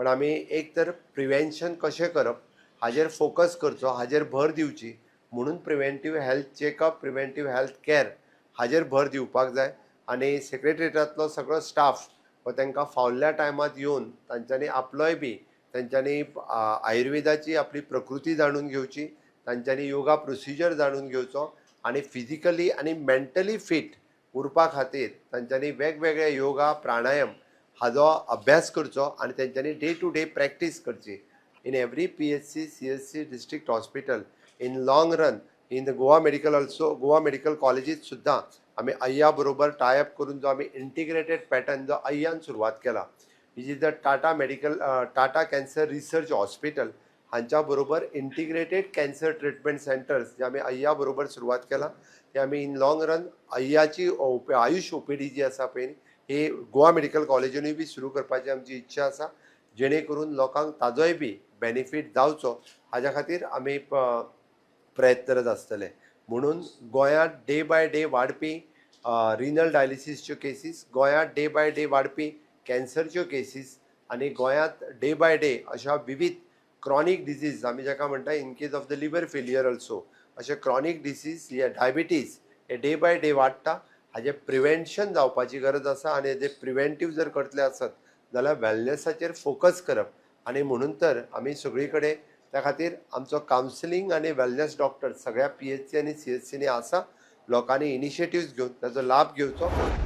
पण आमी एक तर प्रिवेंशन कशें करप हाजेर फोकस करचो, हाजेर भर दिवची. म्हणून preventive health checkup, preventive health care हाजेर भर दिवपाक जाय. आनी सेक्रेटरिएटांतलो सगळो स्टाफ व तांकां फावल्या टायमार येवन तांच्यांनी आपलोय बी तांच्यांनी आयुर्वेदाची आपली प्रकृती जाणून घेवची, तांच्यांनी योगा प्रोसिजर जाणून घेवचो आनी फिजिकली आनी मेंटली फीट उरपा खातीर तांच्यांनी वेगवेगळे योगा प्राणायाम हाजो अभ्यास करचो आनी तांच्यांनी डे टू डे प्रॅक्टीस करची. In every PHC, CHC district hospital in long run in the Goa medical also Goa medical कॉलेजीत सुद्दां आमी अय्या बरोबर टायअप करून जो आमी इंटिग्रेटेड पॅटर्न जो अय्यान सुरवात केला, which is the Tata cancer research hospital हांच्या बरोबर इंटिग्रेटेड कॅन्सर ट्रिटमेंट सेंटर्स जे आमी अय्या बरोबर सुरवात केला. ते आमी इन लॉंग रन अय्याची आयुष OPD जी आसा पळय ही गोवा मेडिकल कॉलेजीनूय बी सुरू करपाची आमची इच्छा आसा, जेणे करून लोकांक ताजोय बी बेनिफीट जावचो हाज्या खातीर आमी प्रयत्नरत आसतले. म्हणून गोंयांत डे बाय डे वाडपी रिनल डायलिसीसच्यो केसीस, गोंयांत डे बाय डे वाडपी कॅन्सरच्यो केसीस आनी गोंयांत डे बाय डे अशा विविध क्रॉनीक डिजीज आमी जाका म्हणटा in case of the liver failure also अशे क्रॉनीक डिसीज या डायबिटीज हे डे बाय डे वाडटा. हाजें प्रिवेंशन जावपाची गरज आसा आनी हेजें प्रिवेंटीव जर करतले आसत जाल्यार वेलनेसाचेर फोकस करप. आनी म्हणून तर आमी सगळी कडेन त्या खातीर आमचो कावन्सिलींग आनी वेलनेस डॉक्टर सगळ्या PHC आनी CHCनी आसा. लोकांनी इनिशिएटिव्स घेवन ताचो लाभ घेवचो